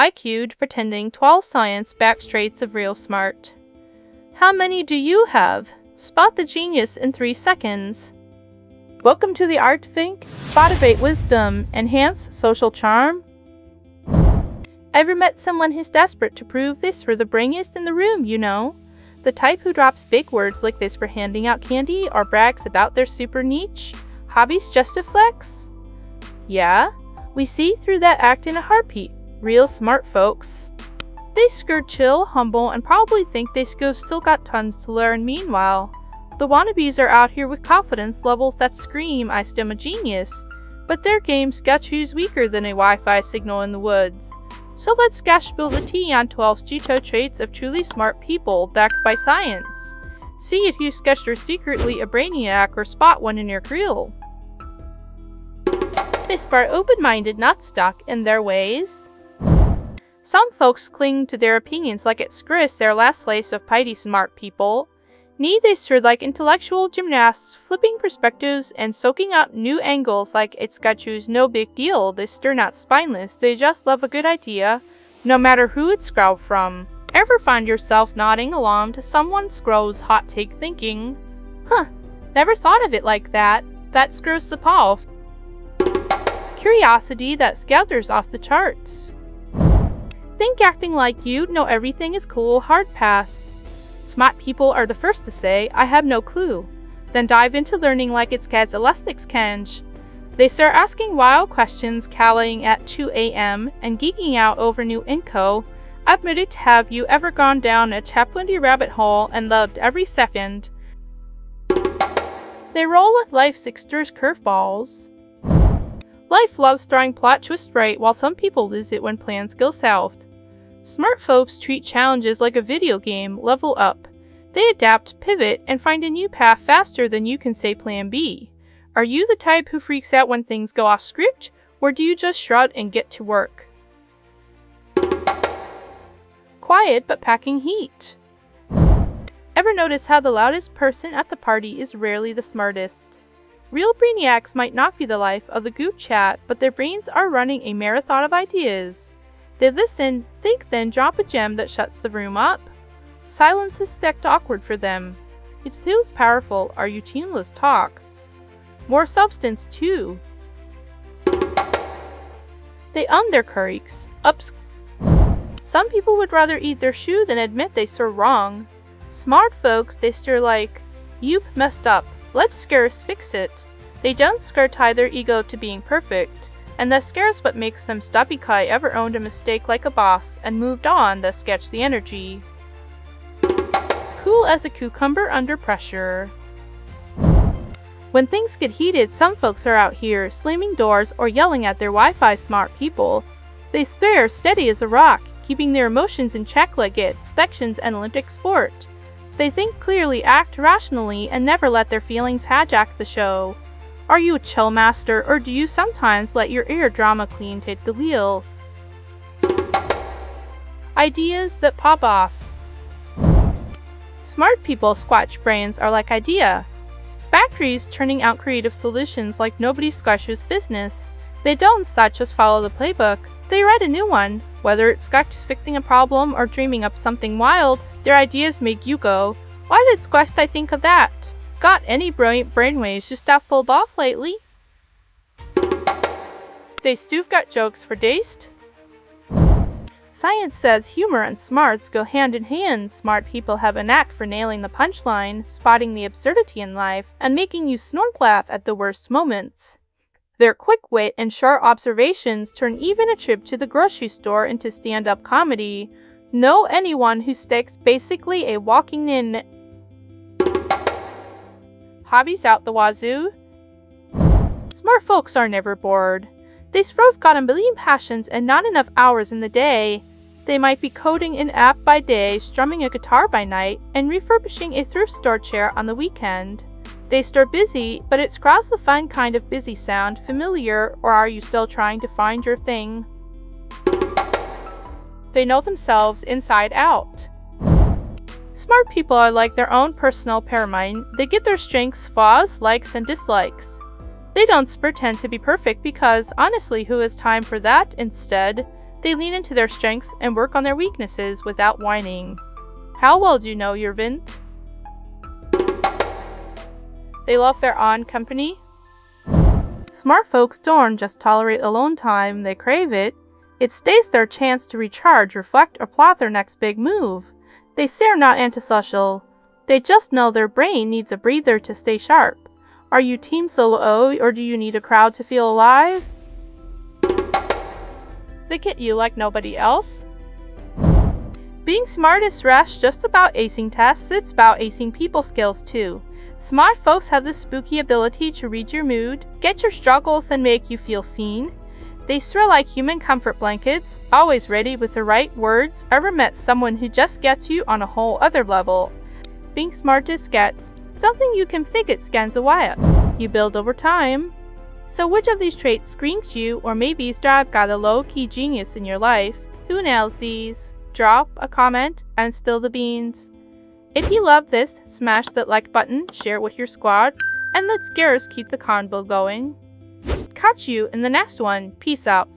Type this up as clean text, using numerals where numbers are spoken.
IQ'd pretending 12 science back traits of real smart. How many do you have? Spot the genius in 3 seconds. Welcome to the ArtThink, Spot-Abate Wisdom, Enhance Social Charm. Ever met someone who's desperate to prove this for the brainiest in the room, you know? The type who drops big words like this for handing out candy or brags about their super niche? Hobbies just a flex? Yeah, we see through that act in a heartbeat. Real smart folks. They skirt chill, humble, and probably think they still got tons to learn. Meanwhile, the wannabes are out here with confidence levels that scream, I stem a genius, but their game's got who's weaker than a Wi-Fi signal in the woods. So let's spill the tea on 12 Cheeto traits of truly smart people backed by science. See if you sketched are secretly a brainiac or spot one in your grill. They spark open-minded, not stuck in their ways. Some folks cling to their opinions like it's Chris, their last slice of piety smart people. They stir like intellectual gymnasts, flipping perspectives and soaking up new angles like it's got you's no big deal. They stir not spineless, they just love a good idea, no matter who it's scrawled from. Ever find yourself nodding along to someone scroll's hot take thinking, huh, never thought of it like that, that screws the paw. Curiosity that scatters off the charts. Think acting like you know everything is cool, hard pass. Smart people are the first to say, I have no clue. Then dive into learning like it's Cad's elastics canj. They start asking wild questions, calling at 2 a.m. and geeking out over new info. Admitted, have you ever gone down a Chaplin-y rabbit hole and loved every second? They roll with life's extras curveballs. Life loves throwing plot twist right, while some people lose it when plans go south. Smart folks treat challenges like a video game, level up. They adapt, pivot, and find a new path faster than you can say plan B. Are you the type who freaks out when things go off script, or do you just shrug and get to work? Quiet but packing heat. Ever notice how the loudest person at the party is rarely the smartest? Real brainiacs might not be the life of the group chat, but their brains are running a marathon of ideas. They listen, think, then drop a gem that shuts the room up. Silence is stacked awkward for them. It feels powerful. Are you tuneless talk? More substance too. They own their courage. Some people would rather eat their shoe than admit they stir wrong. Smart folks, they stir like, you've messed up. Let's scarce fix it. They don't tie their ego to being perfect, and that scares what makes them stubby kai ever owned a mistake like a boss and moved on that sketch the energy. Cool as a cucumber under pressure. When things get heated, some folks are out here slamming doors or yelling at their Wi-Fi smart people. They stare steady as a rock, keeping their emotions in check like it's sections and Olympic sport. They think clearly, act rationally, and never let their feelings hijack the show. Are you a chill master, or do you sometimes let your inner drama queen take the wheel? Ideas that pop off. Smart people squatch brains are like idea. Factories churning out creative solutions like nobody squashes business. They don't just follow the playbook. They write a new one. Whether it's fixing a problem or dreaming up something wild, their ideas make you go, why did Squash I think of that? Got any brilliant brainwaves you stuff pulled off lately? They still got jokes for daste? Science says humor and smarts go hand in hand. Smart people have a knack for nailing the punchline, spotting the absurdity in life, and making you snort laugh at the worst moments. Their quick wit and sharp observations turn even a trip to the grocery store into stand-up comedy. Know anyone who sticks basically a walking in. Hobbies out the wazoo. Smart folks are never bored. They both got a million passions and not enough hours in the day. They might be coding an app by day, strumming a guitar by night, and refurbishing a thrift store chair on the weekend. They stay busy, but it's cross the fun kind of busy sound. Familiar, or are you still trying to find your thing? They know themselves inside out. Smart people are like their own personal pyramid. They get their strengths, flaws, likes, and dislikes. They don't pretend to be perfect because, honestly, who has time for that? Instead, They lean into their strengths and work on their weaknesses without whining. How well do you know your Vint? They love their own company. Smart folks don't just tolerate alone time, they crave it. It stays their chance to recharge, reflect, or plot their next big move. They say are not antisocial. They just know their brain needs a breather to stay sharp. Are you team solo or do you need a crowd to feel alive? They get you like nobody else. Being smart is rash just about acing tests, it's about acing people skills too. Smart folks have the spooky ability to read your mood, get your struggles, and make you feel seen. They thrill like human comfort blankets, always ready with the right words. Ever met someone who just gets you on a whole other level? Being smart is gets, something you can think it scans a while. You build over time. So which of these traits screams you, or maybe Strive got a low-key genius in your life? Who nails these? Drop a comment and spill the beans. If you love this, smash that like button, share it with your squad, and let's Garrus keep the convo going. Catch you in the next one. Peace out.